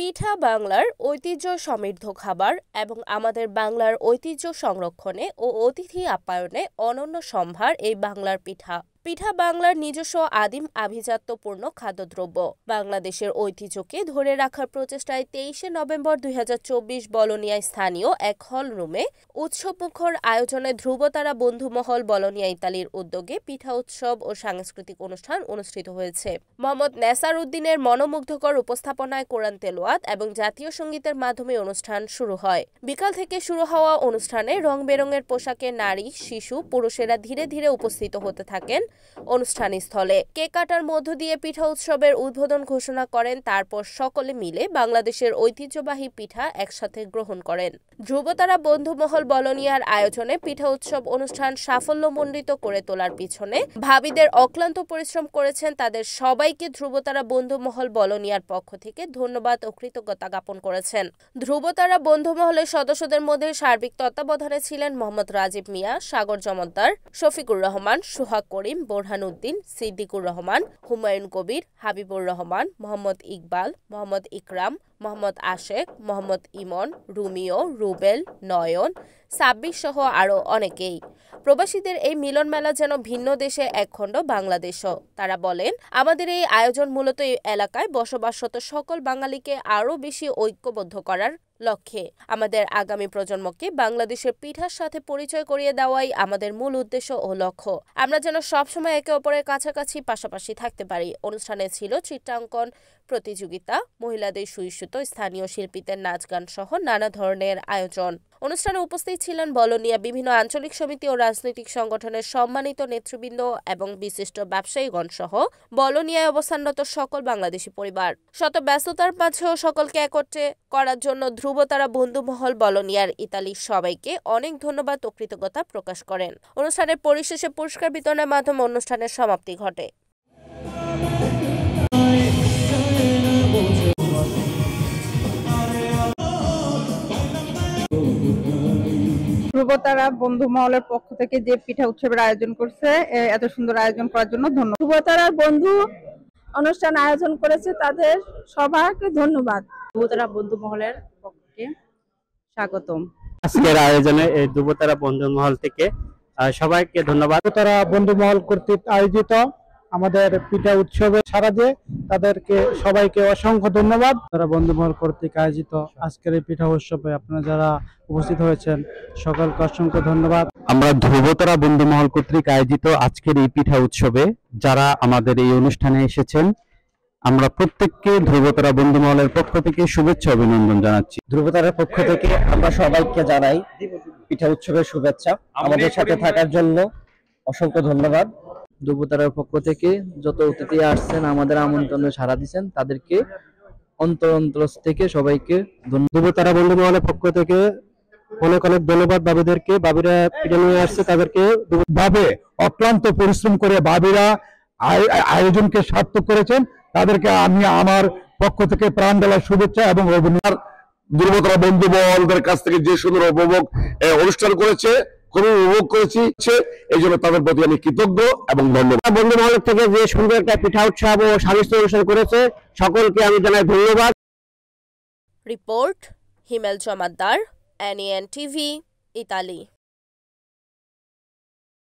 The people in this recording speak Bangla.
পিঠা বাংলার ঐতিহ্য সমৃদ্ধ খাবার এবং আমাদের বাংলার ঐতিহ্য সংরক্ষণে ও অতিথি আপ্যায়নে অনন্য সম্ভার এই বাংলার পিঠা। পিঠা বাংলার নিজস্ব আদিম আভিজাত্যপূর্ণ খাদ্যদ্রব্য। বাংলাদেশের ঐতিহ্যকে ধরে রাখার প্রচেষ্টায় ২৩শে নভেম্বর ২০২৪ বলোনিয়ায় স্থানীয় এক হলরুমে উৎসবমুখর আয়োজনে ধ্রুবতারা বন্ধুমহল বলোনিয়া ইতালির উদ্যোগে পিঠা উৎসব ও সাংস্কৃতিক অনুষ্ঠান অনুষ্ঠিত হয়েছে। মোহাম্মদ নেসার উদ্দিনের মনোমুগ্ধকর উপস্থাপনায় কোরআন তেলাওয়াত এবং জাতীয় সঙ্গীতের মাধ্যমে অনুষ্ঠান শুরু হয়। বিকাল থেকে শুরু হওয়া অনুষ্ঠানে রং বেরঙের পোশাকে নারী, শিশু, পুরুষেরা ধীরে ধীরে উপস্থিত হতে থাকেন অনুষ্ঠানস্থলে। কেক কাটার মধ্য দিয়ে পিঠা উৎসবের উদ্বোধন ঘোষণা করেন। তারপর সকলে মিলে বাংলাদেশের ঐতিহ্যবাহী পিঠা একসাথে গ্রহণ করেন। ধ্রুবতারা বন্ধুমহল বলোনিয়ার আয়োজনে পিঠা উৎসব অনুষ্ঠান সাফল্যমণ্ডিত করে তোলার পিছনে ভাবিদের অক্লান্ত পরিশ্রম করেছেন। তাদের সবাইকে ধ্রুবতারা বন্ধুমহল বলোনিয়ার পক্ষ থেকে ধন্যবাদ ও কৃতজ্ঞতা জ্ঞাপন করেছেন। ধ্রুবতারা বন্ধুমহলের সদস্যদের মধ্যে সার্বিক তত্ত্বাবধানে ছিলেন মোহাম্মদ রাজীব মিয়া, সাগর জমদ্দার, শফিকুর রহমান, সোহাগ করিম, বোরহান উদ্দিন, সিদ্দিকুর রহমান, হুমায়ুন কবির, হাবিবুর রহমান, মোহাম্মদ ইকবাল, মোহাম্মদ ইকরাম, মোহাম্মদ আশেক, মোহাম্মদ ইমন, রুমিও, রুবেল, নয়ন, সাব্বির সহ আরও অনেকেই। প্রবাসীদের এই মিলন মেলা যেন ভিন্ন দেশে একখণ্ড বাংলাদেশও। তারা বলেন, আমাদের এই আয়োজন মূলত এই এলাকায় বসবাসরত সকল বাঙালিকে আরও বেশি ঐক্যবদ্ধ করার লক্ষ্যে। আমাদের আগামী প্রজন্মকে বাংলাদেশের পিঠার সাথে পরিচয় করিয়ে দেওয়াই আমাদের মূল উদ্দেশ্য ও লক্ষ্য। আমরা যেন সবসময় একে অপরের কাছাকাছি পাশাপাশি থাকতে পারি। অনুষ্ঠানে ছিল চিত্রাঙ্কন প্রতিযোগিতা, মহিলাদের সুইসুতো, স্থানীয় শিল্পীদের নাচ গান সহ নানা ধরনের আয়োজন। অনুষ্ঠানে উপস্থিত ছিলেন বলোনিয়া বিভিন্ন আঞ্চলিক সমিতি ও রাজনৈতিক সংগঠনের সম্মানিত নেতৃবৃন্দ এবং বিশিষ্ট ব্যবসায়ীগণ সহ বলোনিয়ায় অবস্থানরত সকল বাংলাদেশি পরিবার। শত ব্যস্ততার মাঝেও সকলকে একত্রে করার জন্য ধ্রুবতারা বন্ধুমহল বলোনিয়ার ইতালির সবাইকে অনেক ধন্যবাদ ও কৃতজ্ঞতা প্রকাশ করেন। অনুষ্ঠানের পরিশেষে পুরস্কার বিতরণের মাধ্যমে অনুষ্ঠানের সমাপ্তি ঘটে। ধ্রুবতারা বন্ধু মহলের পক্ষ থেকে যে পিঠা উৎসবের আয়োজন করছে, এত সুন্দর আয়োজন করার জন্য ধন্যবাদ। ধ্রুবতারার বন্ধু অনুষ্ঠান আয়োজন করেছে, তাদের সবাইকে ধন্যবাদ। ধ্রুবতারা বন্ধু মহলের পক্ষে স্বাগতম। আজকের আয়োজনে এই ধ্রুবতারা বন্ধু মহল থেকে সবাইকে ধন্যবাদ। ধ্রুবতারা বন্ধু মহল কর্তৃক আয়োজিত আমাদের পিঠা উৎসবে সারা দিয়ে তাদেরকে সবাইকে অসংখ্য ধন্যবাদ। তারা বন্ধু মহল কর্তৃক আয়োজিত আজকের এই পিঠা উৎসবে আপনারা যারা উপস্থিত হয়েছেন সকলকে অসংখ্য ধন্যবাদ। আমরা ধ্রুবতারা বন্ধু মহল কর্তৃক আয়োজিত আজকের এই পিঠা উৎসবে যারা আমাদের এই অনুষ্ঠানে এসেছেন, আমরা প্রত্যেককে ধ্রুবতারা বন্ধু মহলের পক্ষ থেকে শুভেচ্ছা অভিনন্দন জানাচ্ছি। ধ্রুবতারার পক্ষ থেকে আমরা সবাইকে জানাই পিঠা উৎসবের শুভেচ্ছা। আমাদের সাথে থাকার জন্য অসংখ্য ধন্যবাদ। ধ্রুবতারার পক্ষ থেকে যত অতিথি আসছেন, আমাদের আমন্ত্রণে সাড়া দিচ্ছেন, তাদেরকে অন্তর থেকে সবাইকে ধ্রুবতারা বন্ধু মহলের পক্ষ থেকে অনেক অনেক ধন্যবাদ বাবুদেরকে। বাবিরা পিঠা নিয়ে আসছে, তাদেরকে ভাবে অক্লান্ত পরিশ্রম করে বাবিরা আয়োজনকে সার্থক করেছেন। তাদেরকে আমি আমার পক্ষ থেকে প্রাণ ঢালার শুভেচ্ছা এবং অভিনন্দন। ধ্রুবতারা বন্ধু মহলদের কাছ থেকে যে সুন্দর উপভোগ অনুষ্ঠান করেছে, খুবই উপভোগ করেছি, এই জন্য তাদের প্রতি আমি কৃতজ্ঞ এবং ধন্যবাদ। বন্ধু মহলের থেকে যে সুন্দর একটা পিঠা উৎসব ও সাংস্কৃতিক অনুষ্ঠান করেছে, সকলকে আমি জানাই ধন্যবাদ। রিপোর্ট হিমেল জমাদ্দার, NEN TV, ইতালি।